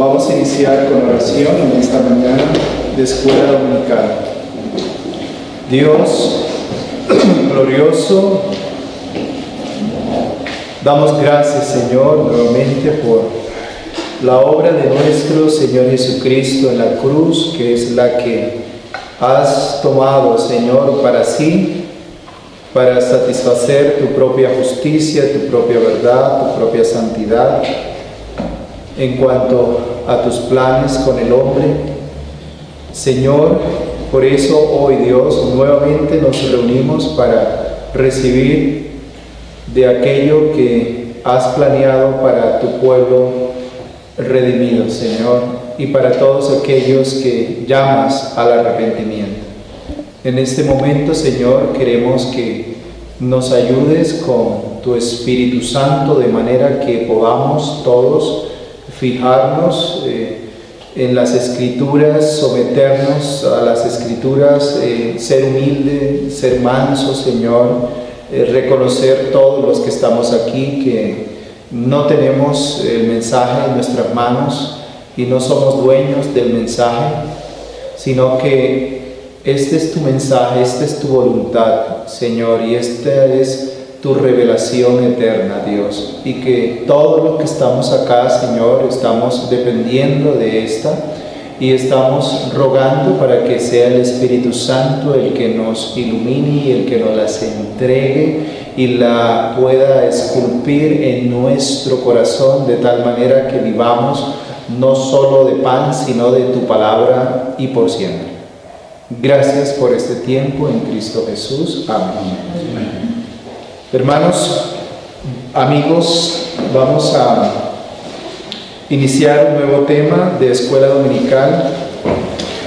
Vamos a iniciar con oración en esta mañana de escuela dominical. Dios glorioso, damos gracias, Señor, nuevamente por la obra de nuestro Señor Jesucristo en la cruz, que es la que has tomado, Señor, para sí, para satisfacer tu propia justicia, tu propia verdad, tu propia santidad, en cuanto a tus planes con el hombre. Señor, por eso hoy, Dios, nuevamente nos reunimos para recibir de aquello que has planeado para tu pueblo redimido, Señor, y para todos aquellos que llamas al arrepentimiento. En este momento, Señor, queremos que nos ayudes con tu Espíritu Santo, de manera que podamos todos fijarnos en las Escrituras, someternos a las Escrituras, ser humilde, ser manso, Señor, reconocer todos los que estamos aquí que no tenemos el mensaje en nuestras manos y no somos dueños del mensaje, sino que este es tu mensaje, esta es tu voluntad, Señor, y esta es tu revelación eterna, Dios, y que todo lo que estamos acá, Señor, estamos dependiendo de esta y estamos rogando para que sea el Espíritu Santo el que nos ilumine y el que nos las entregue y la pueda esculpir en nuestro corazón, de tal manera que vivamos no solo de pan, sino de tu palabra y por siempre. Gracias por este tiempo en Cristo Jesús. Amén. Hermanos, amigos, vamos a iniciar un nuevo tema de escuela dominical.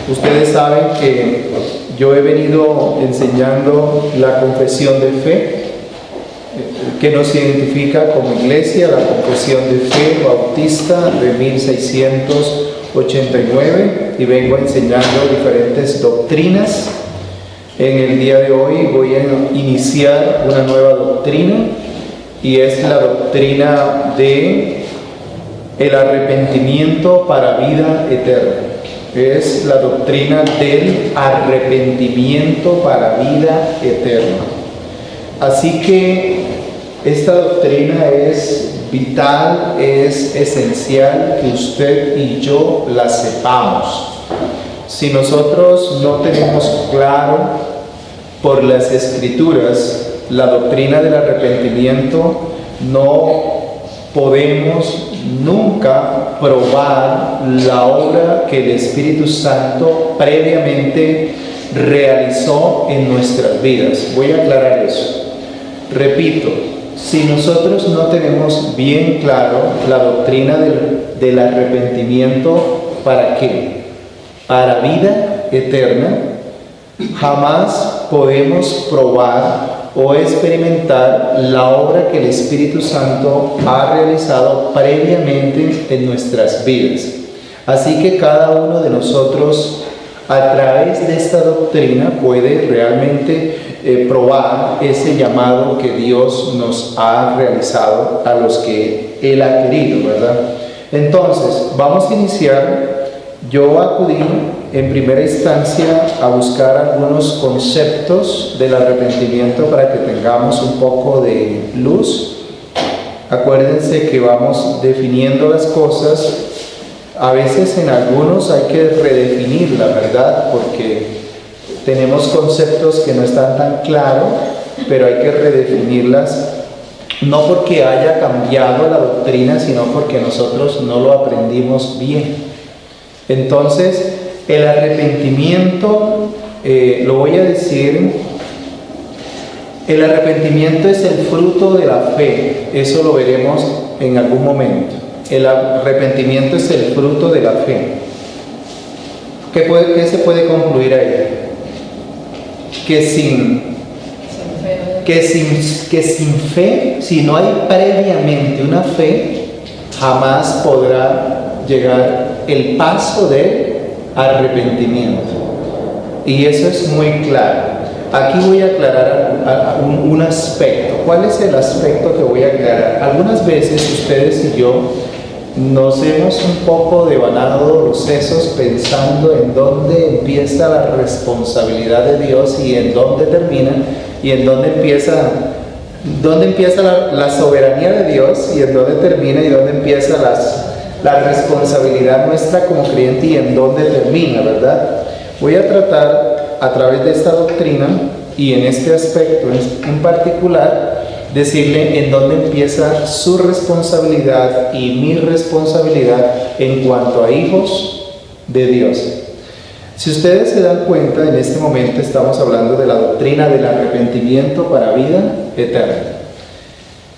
Ustedes saben que yo he venido enseñando la confesión de fe, que nos identifica como iglesia, la confesión de fe bautista de 1689, y vengo enseñando diferentes doctrinas. En el día de hoy voy a iniciar una nueva doctrina, y es la doctrina de el arrepentimiento para vida eterna. Es la doctrina del arrepentimiento para vida eterna. Así que esta doctrina es vital, es esencial que usted y yo la sepamos. Si nosotros no tenemos claro por las Escrituras la doctrina del arrepentimiento, no podemos nunca probar la obra que el Espíritu Santo previamente realizó en nuestras vidas. Voy a aclarar eso. Repito, si nosotros no tenemos bien claro la doctrina del arrepentimiento, ¿para qué? Para vida eterna, jamás podemos probar o experimentar la obra que el Espíritu Santo ha realizado previamente en nuestras vidas. Así que cada uno de nosotros, a través de esta doctrina, puede realmente probar ese llamado que Dios nos ha realizado a los que Él ha querido, ¿verdad? Entonces, vamos a iniciar. Yo acudí en primera instancia a buscar algunos conceptos del arrepentimiento para que tengamos un poco de luz. Acuérdense que vamos definiendo las cosas. A veces en algunos hay que redefinir la verdad, porque tenemos conceptos que no están tan claros, pero hay que redefinirlas, no porque haya cambiado la doctrina, sino porque nosotros no lo aprendimos bien. Entonces, el arrepentimiento, lo voy a decir, el arrepentimiento es el fruto de la fe. Eso lo veremos en algún momento. El arrepentimiento es el fruto de la fe. ¿Qué se puede concluir ahí? Que sin fe, si no hay previamente una fe, jamás podrá llegar el paso de arrepentimiento. Y eso es muy claro. Aquí voy a aclarar un aspecto. ¿Cuál es el aspecto que voy a aclarar? Algunas veces ustedes y yo nos hemos un poco devanado los sesos pensando en dónde empieza la responsabilidad de Dios y en dónde termina, y en dónde empieza la soberanía de Dios y en dónde termina, y dónde empieza la responsabilidad nuestra como creyente y en dónde termina, ¿verdad? Voy a tratar a través de esta doctrina y en este aspecto en particular decirle en dónde empieza su responsabilidad y mi responsabilidad en cuanto a hijos de Dios. Si ustedes se dan cuenta, en este momento estamos hablando de la doctrina del arrepentimiento para vida eterna.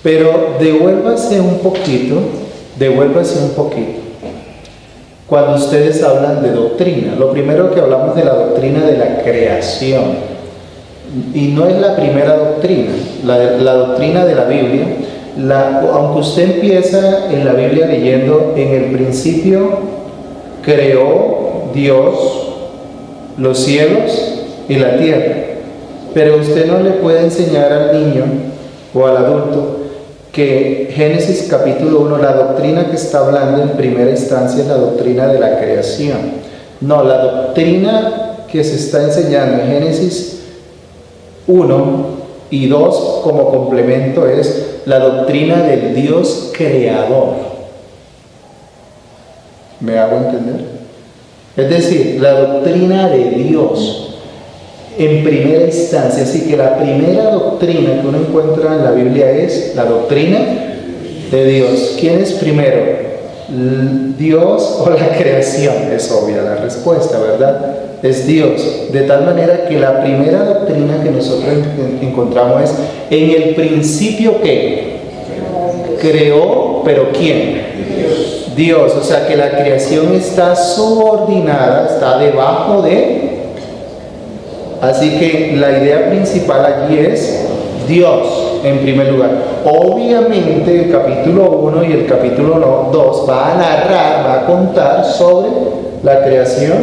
Pero devuélvase un poquito. Cuando ustedes hablan de doctrina, lo primero que hablamos de la doctrina de la creación. Y no es la primera doctrina, la doctrina de la Biblia. Aunque usted empieza en la Biblia leyendo, en el principio creó Dios los cielos y la tierra, pero usted no le puede enseñar al niño o al adulto que Génesis capítulo 1, la doctrina que está hablando en primera instancia es la doctrina de la creación. No, la doctrina que se está enseñando en Génesis 1 y 2 como complemento es la doctrina del Dios creador. ¿Me hago entender? Es decir, la doctrina de Dios en primera instancia. Así que la primera doctrina que uno encuentra en la Biblia es la doctrina de Dios. ¿Quién es primero? ¿Dios o la creación? Es obvia la respuesta, ¿verdad? Es Dios. De tal manera que la primera doctrina que nosotros encontramos es en el principio que creó, pero ¿quién? Dios. O sea que la creación está subordinada, está debajo de. Así que la idea principal allí es Dios en primer lugar. Obviamente el capítulo 1 y el capítulo 2 va a narrar, va a contar sobre la creación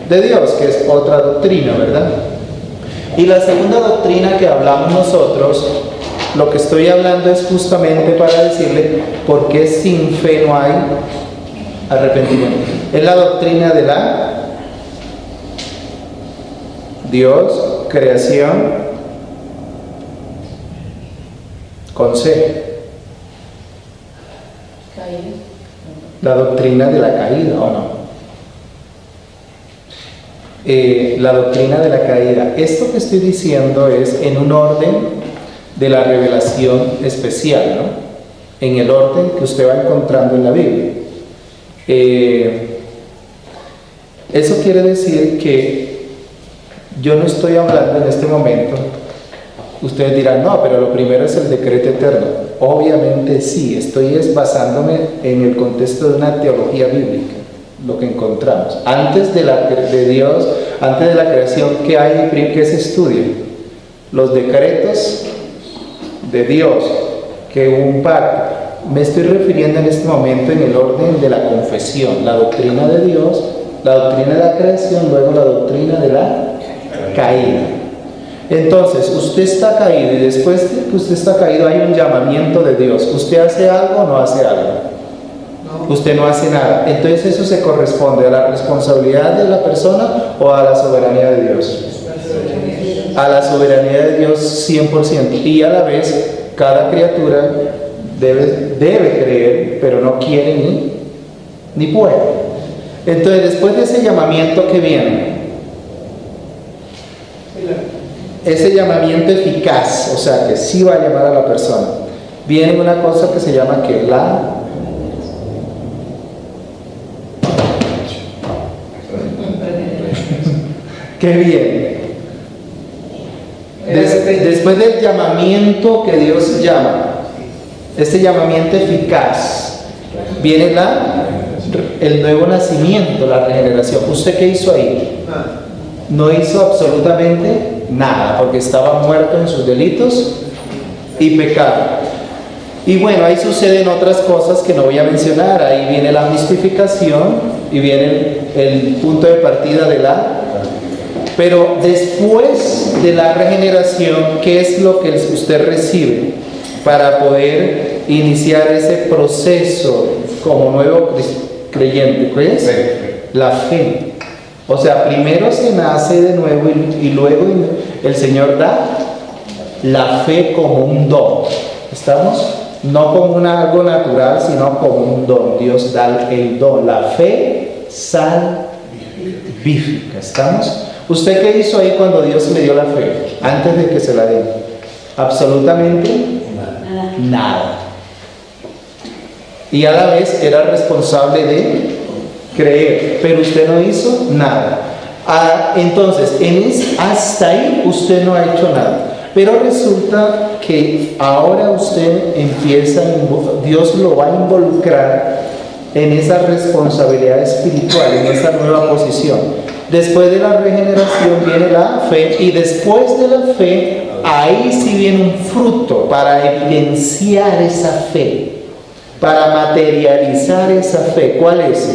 de Dios, que es otra doctrina, ¿verdad? Y la segunda doctrina que hablamos nosotros, lo que estoy hablando es justamente para decirle por qué sin fe no hay arrepentimiento. Es la doctrina de la Dios, creación, con C. La doctrina de la caída, ¿o no? La doctrina de la caída. Esto que estoy diciendo es en un orden de la revelación especial, ¿no? En el orden que usted va encontrando en la Biblia. Eso quiere decir que yo no estoy hablando en este momento. Ustedes dirán, no, pero lo primero es el decreto eterno. Obviamente sí, estoy basándome en el contexto de una teología bíblica, lo que encontramos. Antes de Dios, antes de la creación, ¿qué se estudia? Los decretos de Dios, que hubo un pacto. Me estoy refiriendo en este momento en el orden de la confesión, la doctrina de Dios, la doctrina de la creación, luego la doctrina de la caída. Entonces, usted está caído y después de que usted está caído hay un llamamiento de Dios. ¿Usted hace algo o no hace algo? No. Usted no hace nada. Entonces eso se corresponde a la responsabilidad de la persona o a la soberanía de Dios. A la soberanía de Dios 100%. Y a la vez, cada criatura debe creer, pero no quiere ni puede. Entonces, después de ese llamamiento que viene, ese llamamiento eficaz, o sea que sí va a llamar a la persona, viene una cosa que se llama que la ¿qué viene? Después del llamamiento que Dios llama, este llamamiento eficaz, viene el nuevo nacimiento, la regeneración. ¿Usted qué hizo ahí? No hizo absolutamente nada, porque estaba muerto en sus delitos y pecado. Y bueno, ahí suceden otras cosas que no voy a mencionar. Ahí viene la justificación y viene el punto de partida de pero después de la regeneración, ¿qué es lo que usted recibe para poder iniciar ese proceso como nuevo creyente? ¿Qué es? La fe. O sea, primero se nace de nuevo y luego el Señor da la fe como un don. ¿Estamos? No como algo natural, sino como un don. Dios da el don. La fe salvífica. ¿Estamos? ¿Usted qué hizo ahí cuando Dios le dio la fe? Antes de que se la dé. Absolutamente nada. Y a la vez era responsable de creer, pero usted no hizo nada. Entonces, hasta ahí usted no ha hecho nada. Pero resulta que ahora usted Dios lo va a involucrar en esa responsabilidad espiritual, en esa nueva posición. Después de la regeneración viene la fe, y después de la fe, ahí sí viene un fruto para evidenciar esa fe, para materializar esa fe. ¿Cuál es?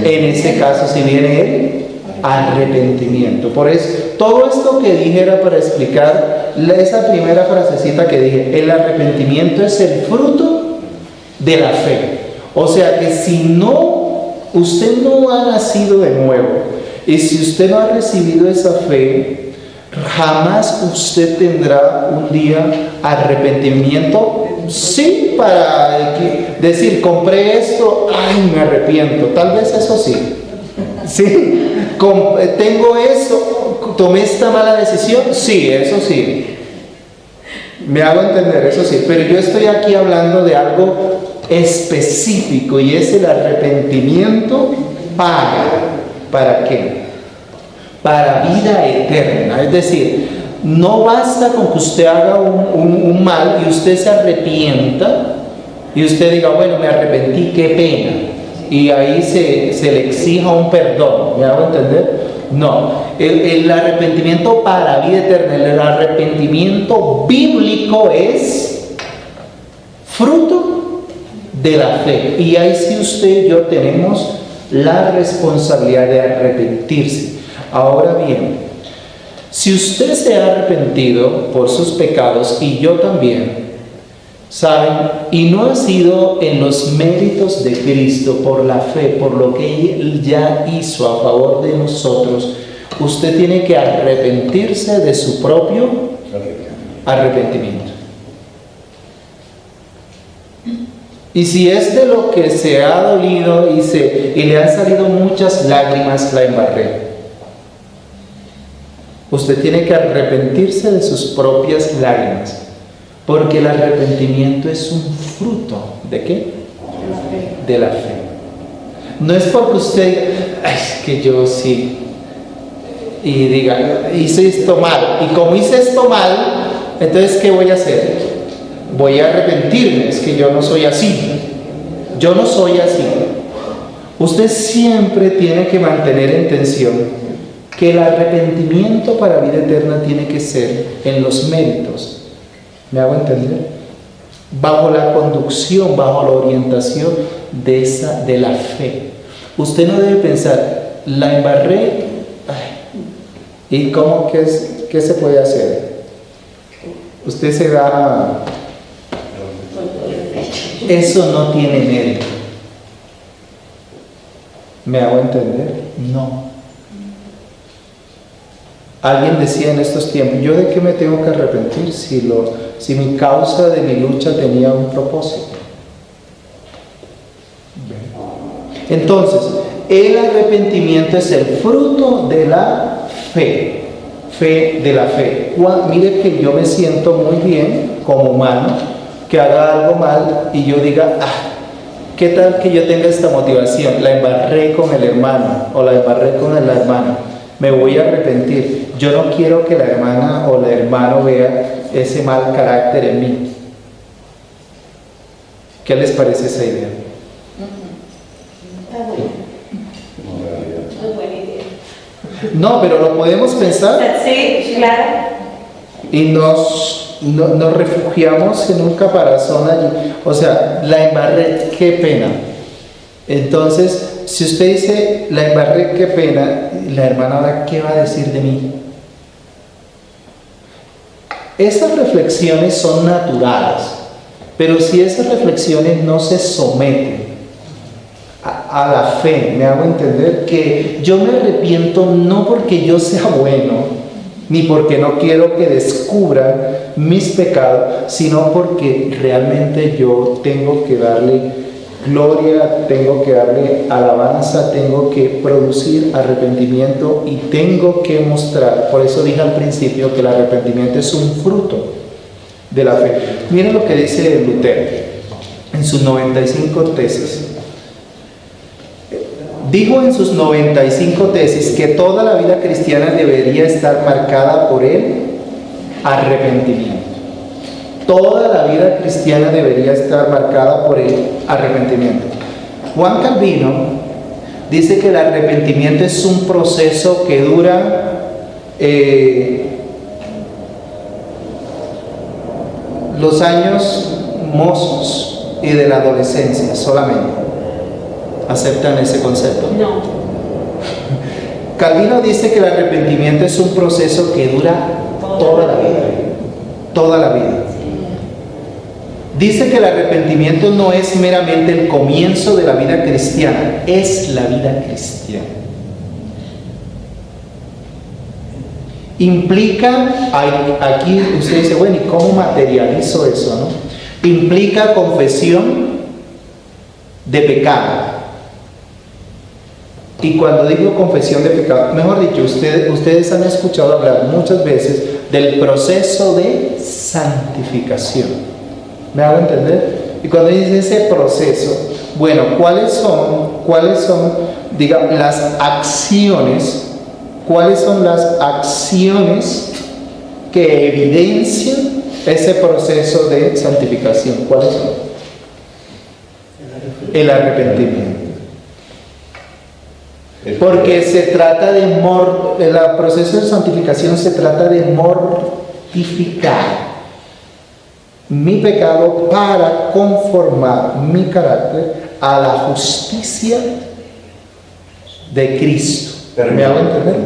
En ese caso sí viene el arrepentimiento. Por eso, todo esto que dije era para explicar esa primera frasecita que dije. El arrepentimiento es el fruto de la fe. O sea que si usted no ha nacido de nuevo, y si usted no ha recibido esa fe, jamás usted tendrá un día arrepentimiento. Sí, para decir, compré esto, ay, me arrepiento. Tal vez eso sí. Sí, tengo eso, tomé esta mala decisión. Sí, eso sí. Me hago entender, eso sí. Pero yo estoy aquí hablando de algo específico, y es el arrepentimiento ¿para qué? Para vida eterna. Es decir, no basta con que usted haga un mal y usted se arrepienta y usted diga, bueno, me arrepentí, qué pena, y ahí se le exija un perdón. ¿Me hago entender? No, el arrepentimiento para vida eterna, el arrepentimiento bíblico es fruto de la fe, y ahí sí usted y yo tenemos la responsabilidad de arrepentirse. Ahora bien, si usted se ha arrepentido por sus pecados, y yo también, ¿saben? Y no ha sido en los méritos de Cristo, por la fe, por lo que Él ya hizo a favor de nosotros, usted tiene que arrepentirse de su propio arrepentimiento. Y si es de lo que se ha dolido y le han salido muchas lágrimas, la embarré, usted tiene que arrepentirse de sus propias lágrimas, porque el arrepentimiento es un fruto ¿de qué? De la fe. No es porque usted, ay, es que yo sí, y diga, hice esto mal, y como hice esto mal, entonces ¿qué voy a hacer? Voy a arrepentirme. Es que yo no soy así. Yo no soy así. Usted siempre tiene que mantener en tensión que el arrepentimiento para vida eterna tiene que ser en los méritos. ¿Me hago entender? Bajo la conducción, bajo la orientación de la fe. Usted no debe pensar, la embarré, ay, ¿y cómo qué se puede hacer? Usted se da... Eso no tiene mérito. ¿Me hago entender? No. Alguien decía en estos tiempos, ¿yo de qué me tengo que arrepentir si mi causa de mi lucha tenía un propósito? Entonces, el arrepentimiento es el fruto de la fe. Fe de la fe. Mire que yo me siento muy bien como humano, que haga algo mal y yo diga, ¿qué tal que yo tenga esta motivación? La embarré con el hermano o la embarré con la hermana, me voy a arrepentir. Yo no quiero que la hermana o el hermano vea ese mal carácter en mí. ¿Qué les parece esa idea? No, pero lo podemos pensar. Sí, claro. Y nos refugiamos en un caparazón allí. O sea, la embarré, qué pena. Entonces, si usted dice, la embarré, qué pena, la hermana ahora, ¿qué va a decir de mí? Esas reflexiones son naturales, pero si esas reflexiones no se someten a la fe. Me hago entender que yo me arrepiento no porque yo sea bueno, ni porque no quiero que descubran mis pecados, sino porque realmente yo tengo que darle gloria, tengo que darle alabanza, tengo que producir arrepentimiento y tengo que mostrar. Por eso dije al principio que el arrepentimiento es un fruto de la fe. Miren lo que dice Lutero en sus 95 tesis. Dijo en sus 95 tesis que toda la vida cristiana debería estar marcada por el arrepentimiento. Toda la vida cristiana debería estar marcada por el arrepentimiento. Juan Calvino dice que el arrepentimiento es un proceso que dura los años mozos y de la adolescencia solamente. ¿Aceptan ese concepto? No. Calvino dice que el arrepentimiento es un proceso que dura toda la vida. Toda la vida. Dice que el arrepentimiento no es meramente el comienzo de la vida cristiana, es la vida cristiana. Implica, aquí usted dice, bueno, ¿y cómo materializo eso, no? Implica confesión de pecado. Y cuando digo confesión de pecado, mejor dicho, ustedes han escuchado hablar muchas veces del proceso de santificación. ¿Me hago entender? Y cuando dice ese proceso, bueno, ¿cuáles son, digamos, las acciones? ¿Cuáles son las acciones que evidencian ese proceso de santificación? ¿Cuáles son? El arrepentimiento. Porque se trata de el proceso de santificación se trata de mortificar mi pecado para conformar mi carácter a la justicia de Cristo. ¿Me hago entender?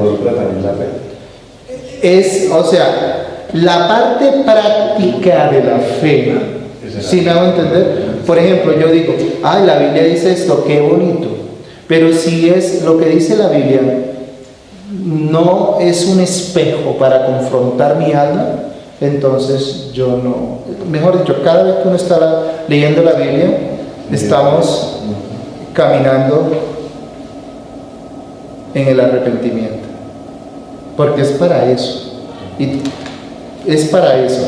O sea, la parte práctica de la fe, ¿sí me hago entender? Por ejemplo, yo digo, la Biblia dice esto, qué bonito. Pero si es lo que dice la Biblia, no es un espejo para confrontar mi alma, entonces yo no. Mejor dicho, cada vez que uno está leyendo la Biblia, estamos caminando en el arrepentimiento. Porque es para eso. Y es para eso.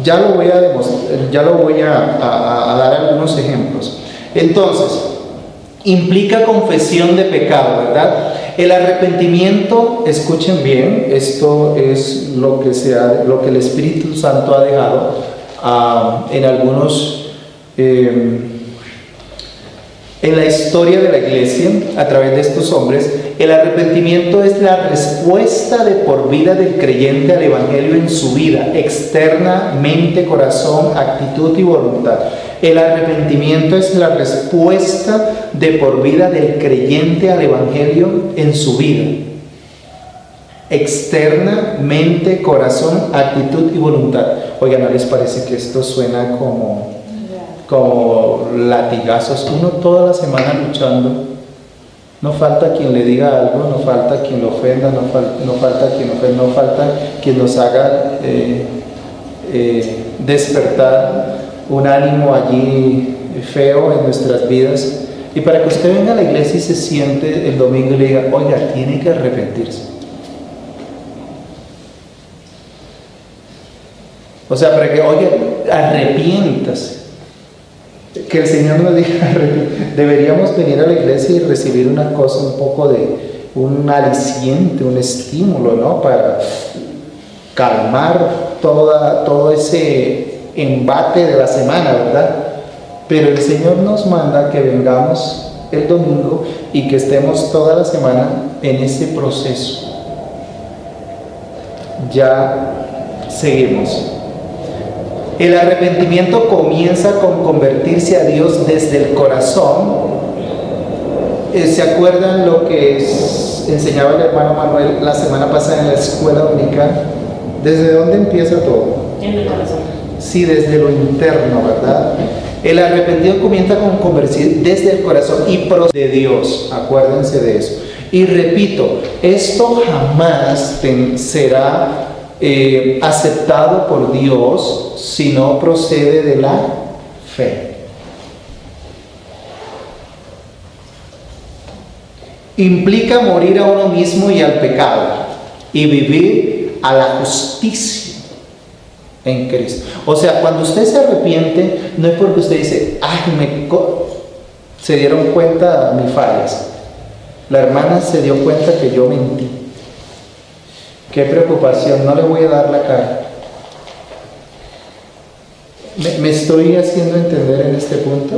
Ya lo voy a demostrar, ya lo voy a dar algunos ejemplos. Entonces, implica confesión de pecado, ¿verdad? El arrepentimiento, escuchen bien, esto es lo que el Espíritu Santo ha dejado en algunos, en la historia de la iglesia, a través de estos hombres. El arrepentimiento es la respuesta de por vida del creyente al Evangelio en su vida, externa, mente, corazón, actitud y voluntad. El arrepentimiento es la respuesta de por vida del creyente al Evangelio en su vida. Externa, mente, corazón, actitud y voluntad. Oiga, ¿no les parece que esto suena como latigazos? Uno toda la semana luchando. No falta quien le diga algo, no falta quien lo ofenda, no falta quien ofenda, no falta quien nos haga despertar un ánimo allí feo en nuestras vidas. Y para que usted venga a la iglesia y se siente el domingo y le diga, oiga, tiene que arrepentirse. O sea, para que, oiga, arrepiéntase. Que el Señor nos diga, deberíamos venir a la iglesia y recibir una cosa, un poco de un aliciente, un estímulo, ¿no? Para calmar todo ese embate de la semana, ¿verdad? Pero el Señor nos manda que vengamos el domingo y que estemos toda la semana en ese proceso. Ya seguimos. El arrepentimiento comienza con convertirse a Dios desde el corazón. ¿Se acuerdan lo que enseñaba el hermano Manuel la semana pasada en la escuela dominical? ¿Desde dónde empieza todo? En el corazón. Sí, desde lo interno, ¿verdad? El arrepentido comienza con convertir desde el corazón y procede de Dios. Acuérdense de eso. Y repito, esto jamás será aceptado por Dios si no procede de la fe. Implica morir a uno mismo y al pecado y vivir a la justicia en Cristo. O sea, cuando usted se arrepiente, no es porque usted dice, ay, se dieron cuenta de mis fallas. La hermana se dio cuenta que yo mentí. Qué preocupación, no le voy a dar la cara. ¿Me estoy haciendo entender en este punto?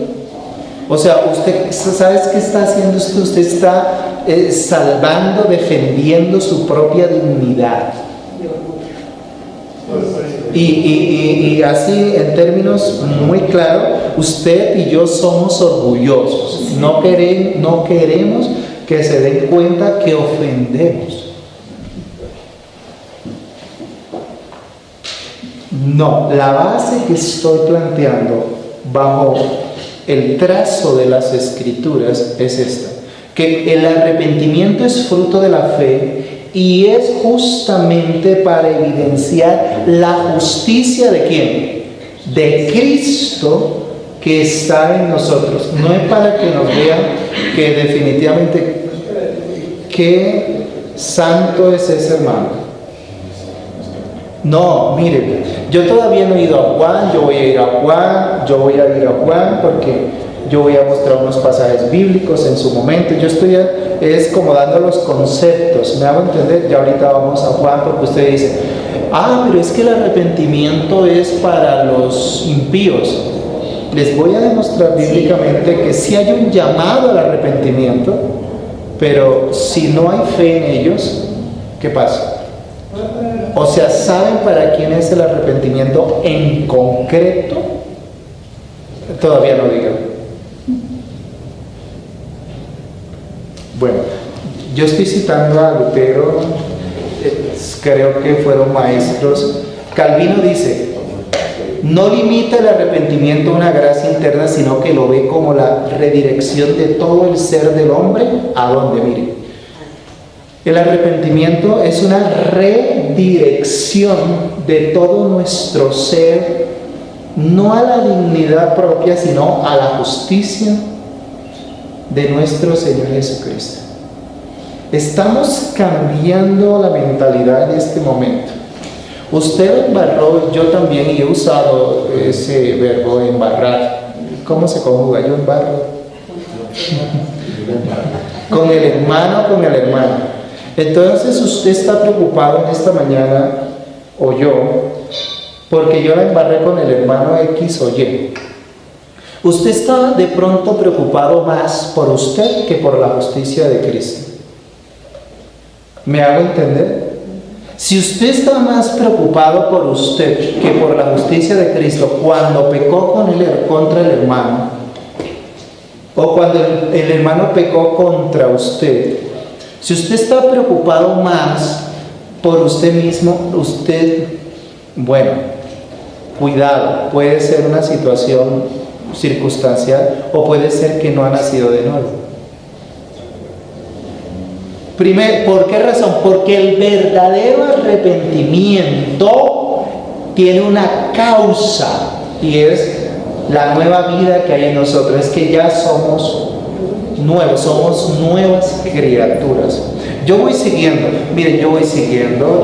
O sea, usted, ¿sabes qué está haciendo usted? Usted está salvando, defendiendo su propia dignidad. Y así, en términos muy claros, usted y yo somos orgullosos. No queremos que se den cuenta que ofendemos. No, la base que estoy planteando bajo el trazo de las Escrituras es esta: que el arrepentimiento es fruto de la fe y es justamente para evidenciar la justicia ¿de quién? De Cristo que está en nosotros. No es para que nos vean que definitivamente qué santo es ese hermano. No, miren, yo todavía no he ido a Juan, yo voy a ir a Juan porque yo voy a mostrar unos pasajes bíblicos en su momento. Yo estoy es como dando los conceptos, ¿me hago entender? Ya ahorita vamos a Juan porque usted dice, pero es que el arrepentimiento es para los impíos. Les voy a demostrar bíblicamente que sí hay un llamado al arrepentimiento, pero si no hay fe en ellos, ¿qué pasa? O sea, ¿saben para quién es el arrepentimiento en concreto? Todavía no digan. Bueno, yo estoy citando a Lutero, creo que fueron maestros. Calvino dice, no limita el arrepentimiento a una gracia interna, sino que lo ve como la redirección de todo el ser del hombre. ¿A dónde? Mire. El arrepentimiento es una redirección de todo nuestro ser, no a la dignidad propia, sino a la justicia de nuestro Señor Jesucristo. Estamos cambiando la mentalidad en este momento. Usted embarró, yo también, y he usado ese verbo embarrar. ¿Cómo se conjuga? Yo embarro. Con el hermano, con el hermano. Entonces usted está preocupado en esta mañana, o yo, porque yo la embarré con el hermano X o Y. Usted está de pronto preocupado más por usted que por la justicia de Cristo. ¿Me hago entender? Si usted está más preocupado por usted que por la justicia de Cristo cuando pecó contra el hermano, o cuando el hermano pecó contra usted, si usted está preocupado más por usted mismo, bueno, cuidado, puede ser una situación circunstancial o puede ser que no ha nacido de nuevo. Primero, ¿por qué razón? Porque el verdadero arrepentimiento tiene una causa y es la nueva vida que hay en nosotros. Es que ya somos nuevos, somos nuevas criaturas. Yo voy siguiendo, miren, yo voy siguiendo.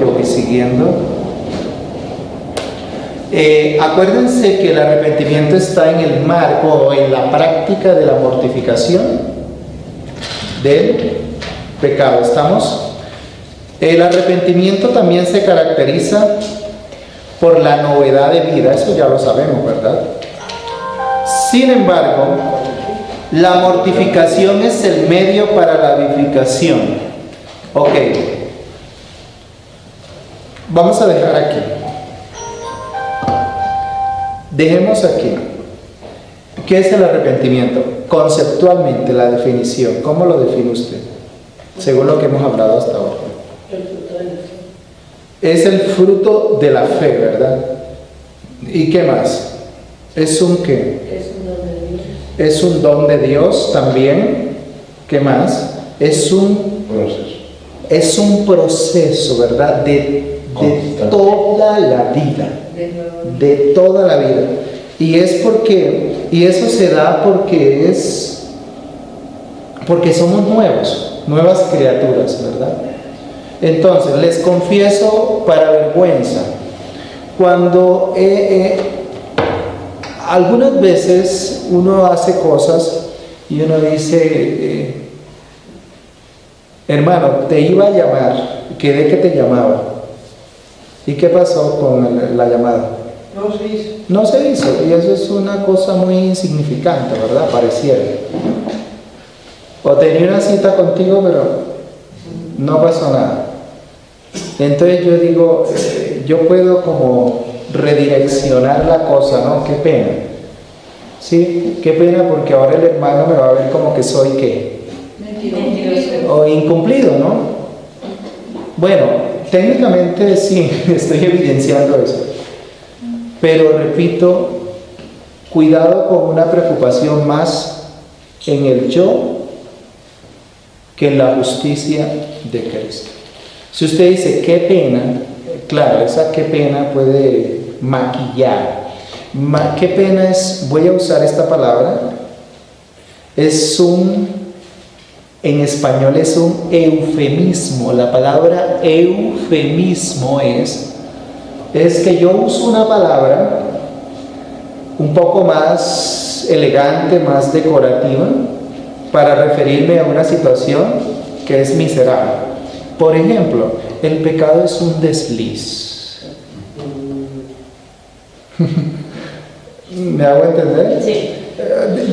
Acuérdense que el arrepentimiento está en el marco o en la práctica de la mortificación del pecado. ¿Estamos? El arrepentimiento también se caracteriza por la novedad de vida, eso ya lo sabemos, ¿verdad? Sin embargo, la mortificación es el medio para la vivificación. Ok, vamos a dejar aquí. Dejemos aquí. ¿Qué es el arrepentimiento? Conceptualmente, la definición. ¿Cómo lo define usted? Según lo que hemos hablado hasta ahora. Es el fruto de la fe, ¿verdad? ¿Y qué más? ¿Es un qué? Es un don es un don de Dios también. ¿Qué más? Es un proceso, ¿verdad? De toda la vida. De toda la vida. Y eso se da porque somos nuevas criaturas, ¿verdad? Entonces, les confieso para vergüenza, cuando algunas veces uno hace cosas y uno dice, hermano, te iba a llamar, quedé que te llamaba. ¿Y qué pasó con la llamada? No se hizo, y eso es una cosa muy insignificante, ¿verdad? Pareciera. O tenía una cita contigo, pero no pasó nada. Entonces yo digo, yo puedo como redireccionar la cosa, ¿no? Qué pena. Sí, qué pena, porque ahora el hermano me va a ver como que soy ¿qué? Mentiroso. O incumplido, ¿no? Bueno, técnicamente sí, estoy evidenciando eso. Pero repito, cuidado con una preocupación más en el yo que en la justicia de Cristo. Si usted dice, qué pena, claro, esa qué pena puede maquillar. Qué pena es, voy a usar esta palabra, en español es un eufemismo. La palabra eufemismo es que yo uso una palabra un poco más elegante, más decorativa, para referirme a una situación que es miserable. Por ejemplo, el pecado es un desliz. ¿Me hago entender? Sí.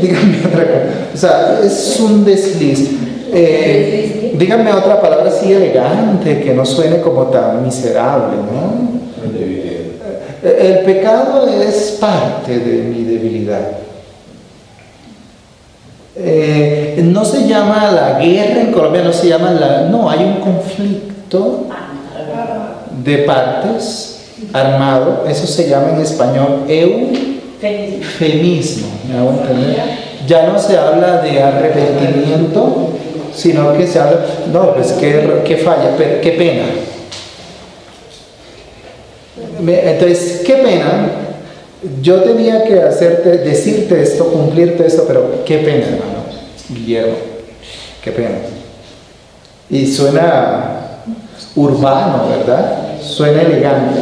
Díganme otra cosa. O sea, es un desliz. Díganme otra palabra así elegante, que no suene como tan miserable, ¿no? El pecado es parte de mi debilidad. No se llama la guerra en Colombia, no se llama no, hay un conflicto de partes armado, eso se llama en español eufemismo, ¿me hago entender? Ya no se habla de arrepentimiento, sino que se habla, no, pues qué falla, pero qué pena. Entonces, qué pena, yo tenía que decirte esto, cumplirte esto, pero qué pena, hermano Guillermo, qué pena. Y suena urbano, ¿verdad? Suena elegante.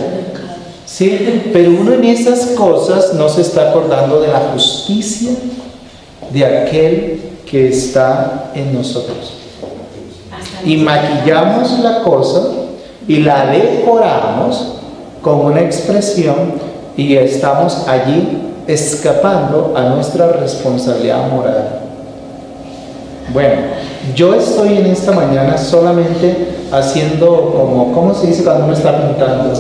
Sí, pero uno en esas cosas no se está acordando de la justicia de aquel que está en nosotros. Y maquillamos la cosa y la decoramos con una expresión y estamos allí escapando a nuestra responsabilidad moral. Bueno, yo estoy en esta mañana solamente haciendo como, ¿cómo se dice cuando uno está pintando?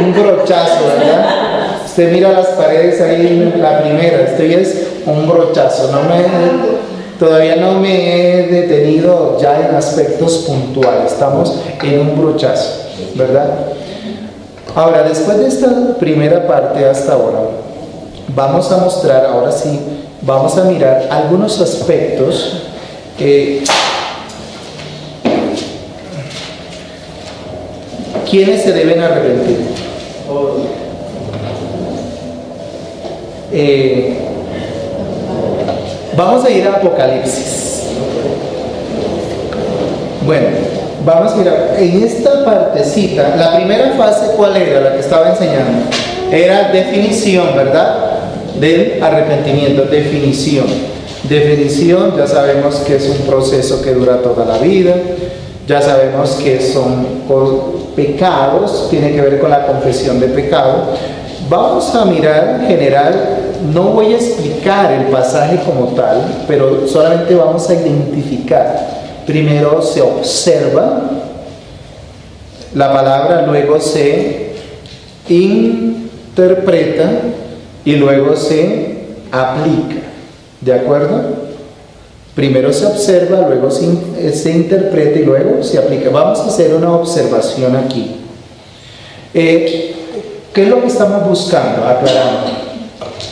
Un brochazo, ¿verdad? Usted mira las paredes ahí, la primera, esto ya es un brochazo. Todavía no me he detenido ya en aspectos puntuales, estamos en un brochazo, ¿verdad? Ahora, después de esta primera parte hasta ahora, vamos a mostrar, ahora sí, vamos a mirar algunos aspectos ¿quiénes se deben arrepentir? Vamos a ir a Apocalipsis. Bueno, vamos a ir en esta partecita. La primera fase, ¿cuál era? La que estaba enseñando. Era definición, ¿verdad? Del arrepentimiento. Definición. Definición, ya sabemos que es un proceso que dura toda la vida. Ya sabemos que son pecados, tiene que ver con la confesión de pecado. Vamos a mirar en general, no voy a explicar el pasaje como tal, pero solamente vamos a identificar. Primero se observa la palabra, luego se interpreta y luego se aplica. ¿De acuerdo? Primero se observa, luego se interpreta y luego se aplica. Vamos a hacer una observación aquí. ¿Qué es lo que estamos buscando? Aclarando.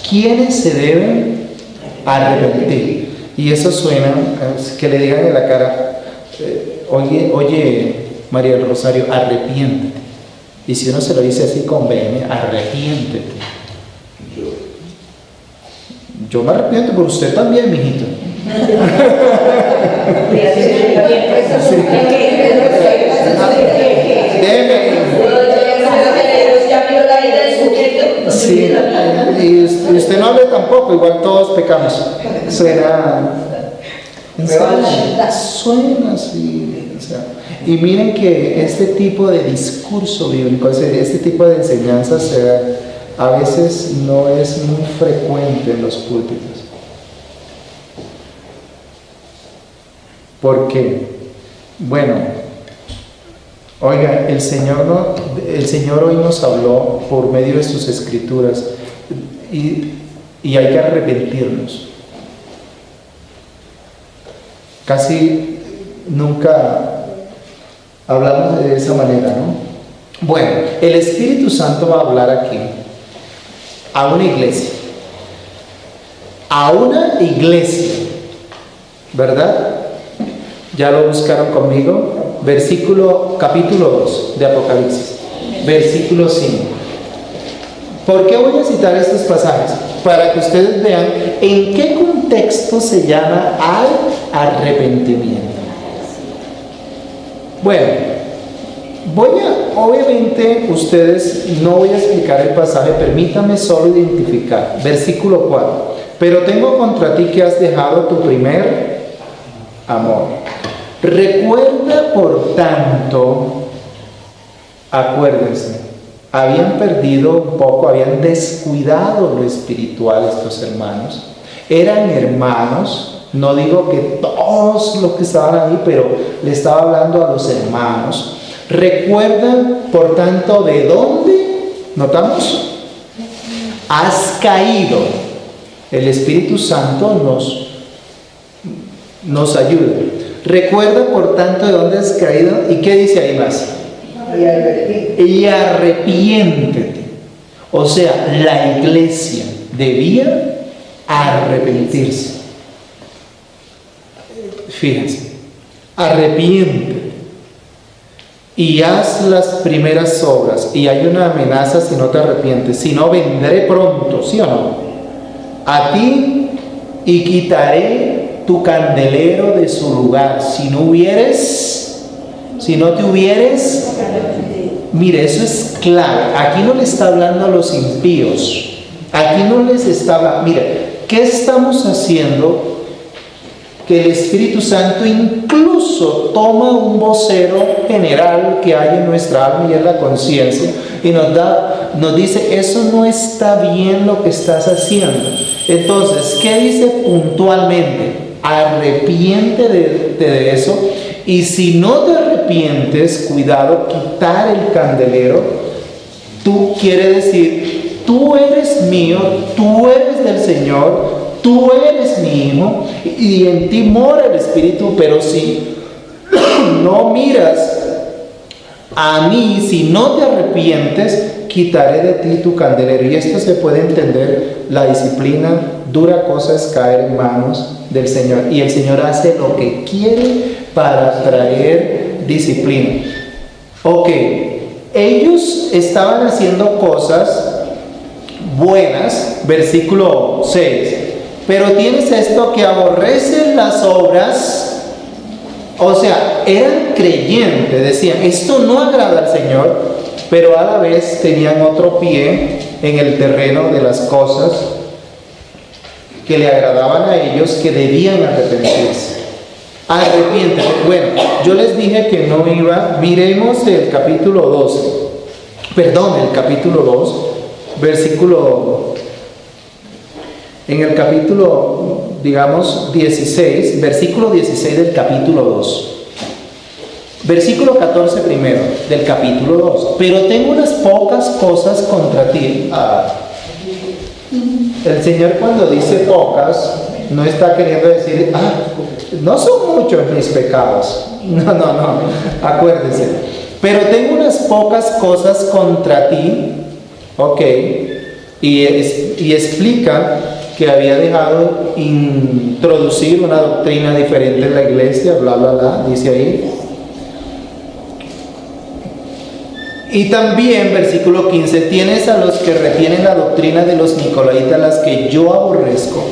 ¿Quiénes se deben arrepentir? Y eso suena, que le digan en la cara, oye, María del Rosario, arrepiéntete. Y si uno se lo dice así con vehemencia, arrepiéntete. Yo me arrepiento por usted también, mijito. Sí, y usted no hable tampoco, igual todos pecamos. Suena así. O sea, y miren que este tipo de discurso bíblico, este tipo de enseñanzas a veces no es muy frecuente en los púlpitos. ¿Por qué? Bueno, oiga, el Señor hoy nos habló por medio de sus escrituras y hay que arrepentirnos. Casi nunca hablamos de esa manera, ¿no? Bueno, el Espíritu Santo va a hablar aquí a una iglesia, ¿verdad? ¿Ya lo buscaron conmigo? Capítulo 2 de Apocalipsis, versículo 5. ¿Por qué voy a citar estos pasajes? Para que ustedes vean en qué contexto se llama al arrepentimiento. Bueno, obviamente ustedes, no voy a explicar el pasaje, permítame solo identificar. Versículo 4. Pero tengo contra ti que has dejado tu primer amor. Recuerda, por tanto, acuérdense, habían perdido un poco, habían descuidado lo espiritual estos hermanos. Eran hermanos, no digo que todos los que estaban ahí, pero le estaba hablando a los hermanos. Recuerda, por tanto, de dónde, ¿notamos? Has caído. El Espíritu Santo nos ayuda. Recuerda, por tanto, de dónde has caído. ¿Y qué dice ahí más? Y arrepiéntete. O sea, la iglesia debía arrepentirse. Fíjense, arrepiéntete y haz las primeras obras. Y hay una amenaza si no te arrepientes: si no, vendré pronto, ¿sí o no? A ti, y quitaré tu candelero de su lugar. Si no te hubieres, mire, eso es clave. Aquí no le está hablando a los impíos. Aquí no les está, mire, ¿qué estamos haciendo? Que el Espíritu Santo incluso toma un vocero general que hay en nuestra alma y en la conciencia y nos dice: eso no está bien lo que estás haciendo. Entonces, ¿qué dice puntualmente? Arrepiéntete de eso. Y si no te arrepientes, cuidado, quitar el candelero. Tú quiere decir: tú eres mío, tú eres del Señor, tú eres mi hijo y en ti mora el Espíritu. Pero si no miras a mí, si no te arrepientes, quitaré de ti tu candelero. Y esto se puede entender: la disciplina, dura cosa es caer en manos del Señor, y el Señor hace lo que quiere para traer disciplina. Ok, ellos estaban haciendo cosas buenas, versículo 6, pero tienes esto: que aborrecen las obras. O sea, eran creyentes, decían: esto no agrada al Señor, pero a la vez tenían otro pie en el terreno de las cosas que le agradaban a ellos, que debían arrepentirse. Arrepiéntete. Bueno, yo les dije que no iba. Miremos el capítulo 2, versículo, en el capítulo, digamos, 16, versículo 16 del capítulo 2. Versículo 14 primero del capítulo 2. Pero tengo unas pocas cosas contra ti. El Señor, cuando dice pocas, no está queriendo decir: no son muchos mis pecados. No. Acuérdense. Pero tengo unas pocas cosas contra ti, ok, y explica que había dejado introducir una doctrina diferente en la iglesia, bla, bla, bla, dice ahí. Y también, versículo 15, tienes a los que retienen la doctrina de los nicolaítas, las que yo aborrezco.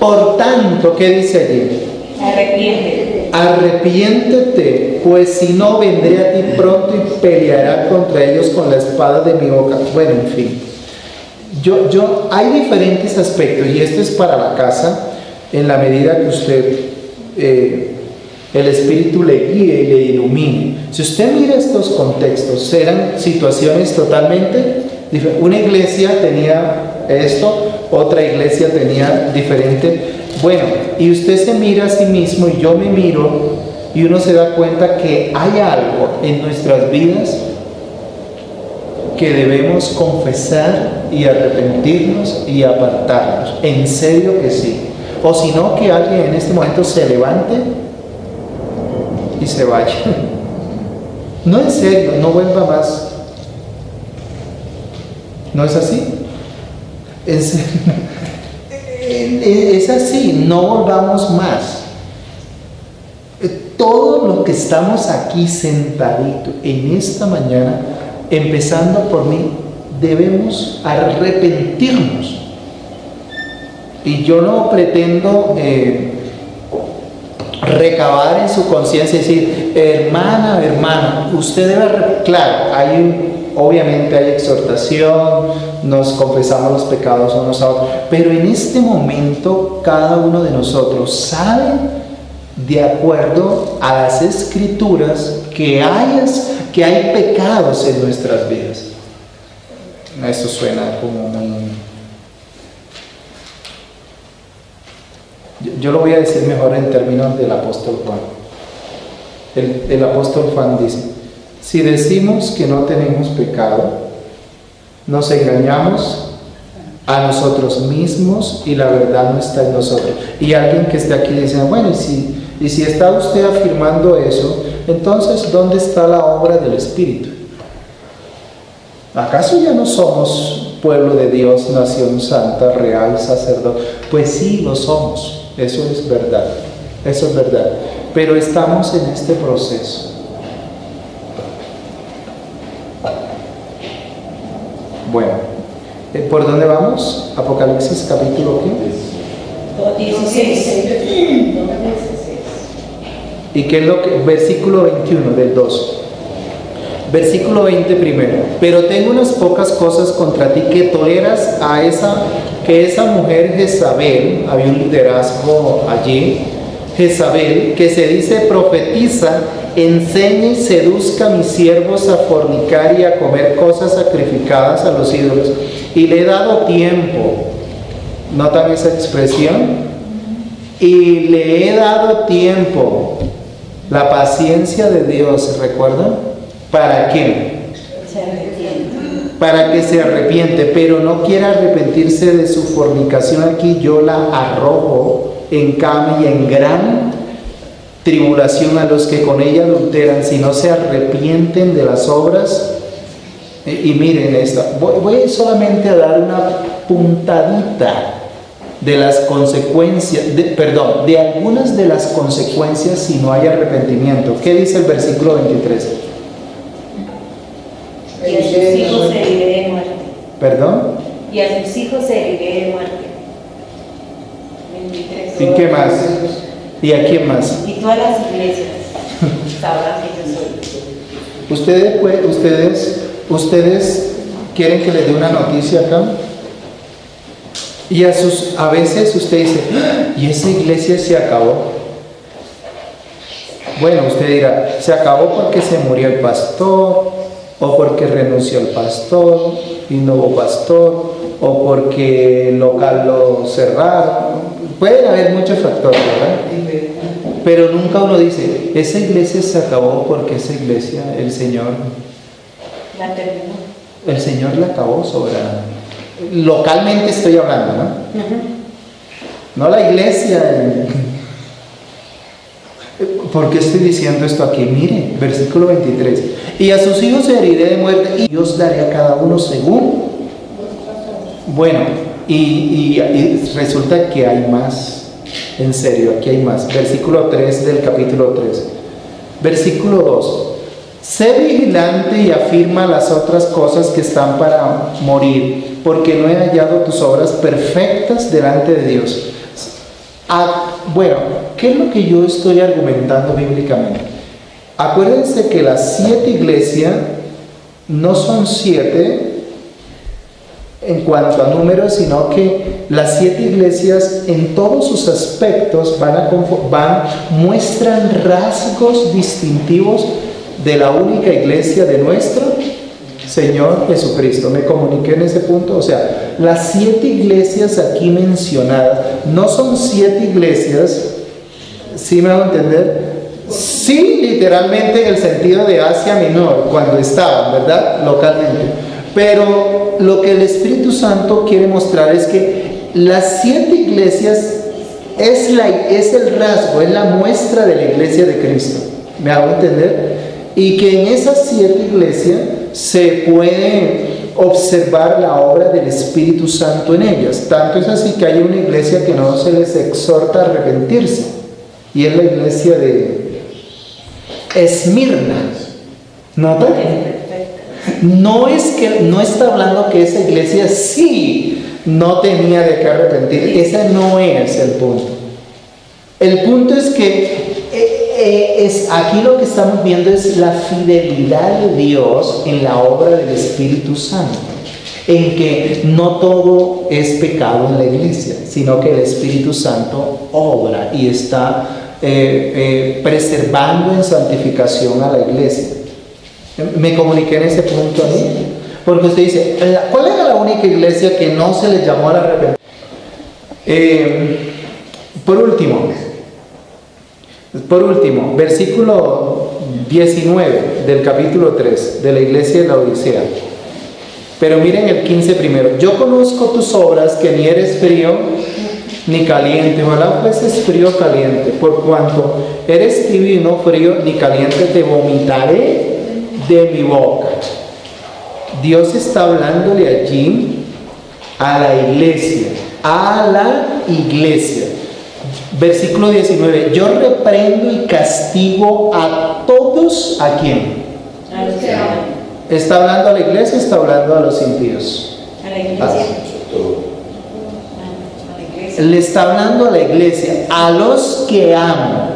Por tanto, ¿qué dice allí? Arrepiéntete. Arrepiéntete, pues si no, vendré a ti pronto y peleará contra ellos con la espada de mi boca. Bueno, en fin. Hay diferentes aspectos, y esto es para la casa, en la medida que usted, el Espíritu le guíe y le ilumine. Si usted mira estos contextos, eran situaciones totalmente diferentes. Una iglesia tenía esto, otra iglesia tenía diferente. Bueno, y usted se mira a sí mismo y yo me miro, y uno se da cuenta que hay algo en nuestras vidas que debemos confesar y arrepentirnos y apartarnos. En serio que sí. O si no, que alguien en este momento se levante y se vaya. No, en serio, no vuelva más. ¿No es así? Es así, no volvamos más. Todo lo que estamos aquí sentaditos en esta mañana, empezando por mí, debemos arrepentirnos. Y yo no pretendo recabar en su conciencia y decir, hermana, hermano, usted debe claro, obviamente hay exhortación, nos confesamos los pecados unos a otros, pero en este momento cada uno de nosotros sabe, de acuerdo a las Escrituras, que hay pecados en nuestras vidas. Esto suena como muy... Yo lo voy a decir mejor en términos del apóstol Juan. El apóstol Juan dice, si decimos que no tenemos pecado, nos engañamos a nosotros mismos y la verdad no está en nosotros. Y alguien que esté aquí dice, bueno, y si está usted afirmando eso, entonces ¿dónde está la obra del Espíritu? ¿Acaso ya no somos pueblo de Dios, nación santa, real, sacerdote? Pues sí, lo somos. Eso es verdad, eso es verdad, pero estamos en este proceso. Bueno, ¿por dónde vamos? Apocalipsis capítulo ¿qué? 16. ¿Y qué es lo que? Versículo 21 del 2. Versículo 20 primero. Pero tengo unas pocas cosas contra ti, que toleras que esa mujer Jezabel, había un liderazgo allí, Jezabel, que se dice profetiza, enseñe y seduzca a mis siervos a fornicar y a comer cosas sacrificadas a los ídolos. Y le he dado tiempo. ¿Notan esa expresión? Y le he dado tiempo. La paciencia de Dios, ¿recuerdan? ¿Para qué? Para que se arrepiente, pero no quiere arrepentirse de su fornicación. Aquí yo la arrojo en cama y en gran tribulación a los que con ella adulteran, si no se arrepienten de las obras. Y miren esta, voy solamente a dar una puntadita de las consecuencias, de algunas de las consecuencias si no hay arrepentimiento. ¿Qué dice el versículo 23? Y a sus hijos se heriré de muerte. ¿Perdón? Y a sus hijos se heriré de muerte. 23. ¿Y qué más? ¿Y a quién más? Y todas las iglesias sabrán que yo soy. Ustedes quieren que les dé una noticia acá. Y a veces usted dice, ¡ah! ¿Y esa iglesia se acabó? Bueno, usted dirá, se acabó porque se murió el pastor, o porque renunció el pastor y no hubo pastor, o porque el local lo cerraron. Pueden haber muchos factores, ¿verdad? Pero nunca uno dice, esa iglesia se acabó porque esa iglesia, el Señor la terminó. El Señor la acabó soberanamente. Localmente estoy hablando, ¿no? No la iglesia. ¿Por qué estoy diciendo esto aquí? Mire, versículo 23. Y a sus hijos heriré de muerte y Dios daré a cada uno según. Bueno, y resulta que hay más. En serio, aquí hay más. Versículo 3 del capítulo 3. Versículo 2. Sé vigilante y afirma las otras cosas que están para morir, porque no he hallado tus obras perfectas delante de Dios. Bueno, ¿qué es lo que yo estoy argumentando bíblicamente? Acuérdense que las 7 iglesias no son 7 en cuanto a números, sino que las 7 iglesias en todos sus aspectos muestran rasgos distintivos de la única iglesia de nuestro Señor Jesucristo. ¿Me comuniqué en ese punto? O sea, las 7 iglesias aquí mencionadas no son 7 iglesias, ¿sí me hago entender? Sí, literalmente en el sentido de Asia Menor, cuando estaban, ¿verdad? Localmente. Pero lo que el Espíritu Santo quiere mostrar es que las 7 iglesias es el rasgo, es la muestra de la iglesia de Cristo. ¿Me hago entender? Y que en esas 7 iglesias se puede observar la obra del Espíritu Santo en ellas. Tanto es así que hay una iglesia que no se les exhorta a arrepentirse, y es la iglesia de Esmirna. ¿Nota? No está hablando que esa iglesia sí no tenía de qué arrepentir. Ese no es el punto. El punto es que aquí lo que estamos viendo es la fidelidad de Dios en la obra del Espíritu Santo, en que no todo es pecado en la iglesia, sino que el Espíritu Santo obra y está preservando en santificación a la iglesia. ¿Me comuniqué en ese punto ahí? Porque usted dice, ¿cuál era la única iglesia que no se le llamó al arrepentimiento? Por último, versículo 19 del capítulo 3 de la iglesia de la Odisea. Pero miren el 15 primero. Yo conozco tus obras, que ni eres frío ni caliente. Ojalá fueses frío o caliente. Por cuanto eres tibio y no frío ni caliente, te vomitaré de mi boca. Dios está hablándole allí a la iglesia. A la iglesia. Versículo 19. Yo reprendo y castigo a todos. ¿A quién? A los que aman. ¿Está hablando a la iglesia o está hablando a los impíos? A la iglesia. Le está hablando a la iglesia, a los que aman.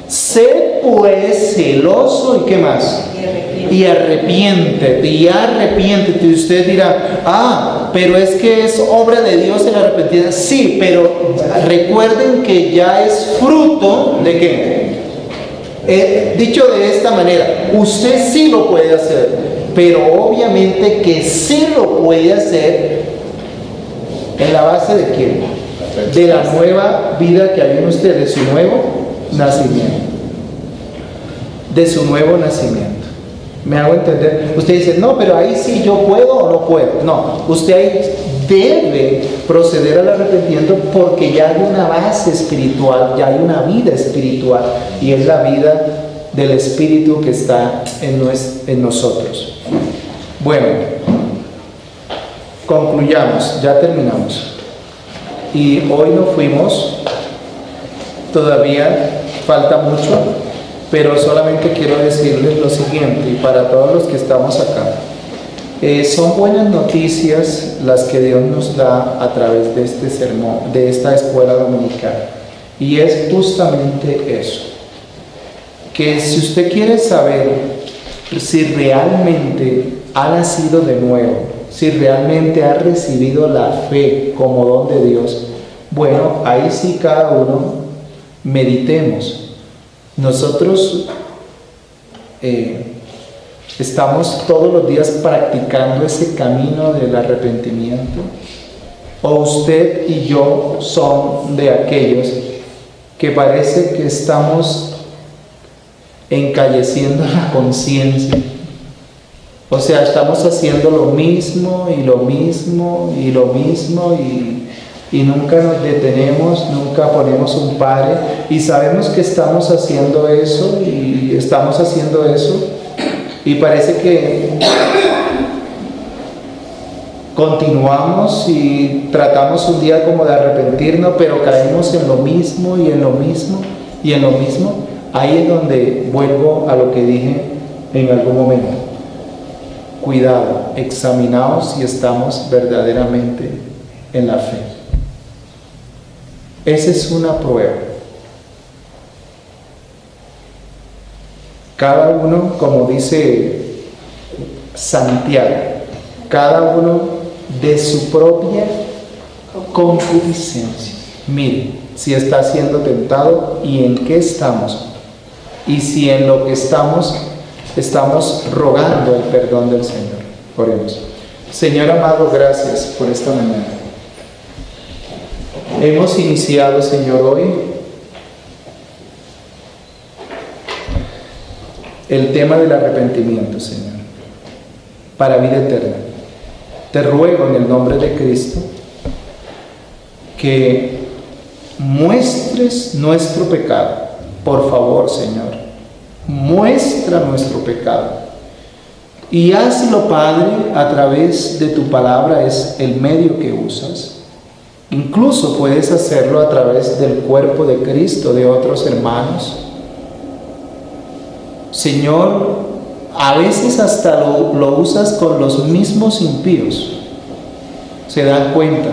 Sé pues celoso y ¿qué más? Y arrepiéntete. Y arrepiéntete. Y usted dirá, pero es que es obra de Dios el arrepentirse. Sí, pero recuerden que ya es fruto de ¿qué? Dicho de esta manera, usted sí lo puede hacer, pero obviamente que sí lo puede hacer en la base de ¿quién? De la nueva vida que hay en usted, de su nuevo nacimiento. De su nuevo nacimiento. ¿Me hago entender? Usted dice, no, pero ahí sí yo puedo o no puedo. No, usted ahí debe proceder al arrepentimiento porque ya hay una base espiritual, ya hay una vida espiritual, y es la vida del Espíritu que está en nosotros. Bueno, concluyamos, ya terminamos. Y hoy no fuimos, todavía falta mucho, pero solamente quiero decirles lo siguiente, y para todos los que estamos acá, son buenas noticias las que Dios nos da a través de este sermón, de esta escuela dominical, y es justamente eso, que si usted quiere saber si realmente ha nacido de nuevo, si realmente ha recibido la fe como don de Dios, bueno, ahí sí cada uno meditemos. Nosotros estamos todos los días practicando ese camino del arrepentimiento, o usted y yo son de aquellos que parece que estamos encalleciendo la conciencia. O sea, estamos haciendo lo mismo y lo mismo y lo mismo, y y nunca nos detenemos, nunca ponemos un pare y sabemos que estamos haciendo eso y parece que continuamos y tratamos un día como de arrepentirnos, pero caemos en lo mismo y en lo mismo y en lo mismo. Ahí es donde vuelvo a lo que dije en algún momento. Cuidado, examinaos si estamos verdaderamente en la fe. Esa es una prueba. Cada uno, como dice Santiago, cada uno de su propia concupiscencia. Mire si está siendo tentado y en qué estamos. Y si en lo que estamos rogando el perdón del Señor. Oremos. Señor amado, gracias por esta mañana. Hemos iniciado, Señor, hoy el tema del arrepentimiento, Señor, para vida eterna. Te ruego en el nombre de Cristo que muestres nuestro pecado. Por favor, Señor, muestra nuestro pecado. Y hazlo, Padre, a través de tu palabra, es el medio que usas. Incluso puedes hacerlo a través del cuerpo de Cristo, de otros hermanos. Señor, a veces hasta lo usas con los mismos impíos. Se dan cuenta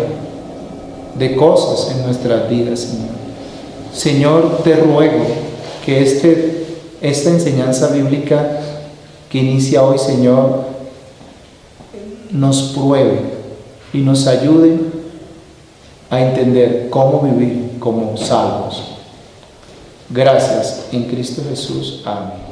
de cosas en nuestras vidas, Señor. Señor, te ruego que esta enseñanza bíblica que inicia hoy, Señor, nos pruebe y nos ayude a entender cómo vivir como salvos. Gracias en Cristo Jesús. Amén.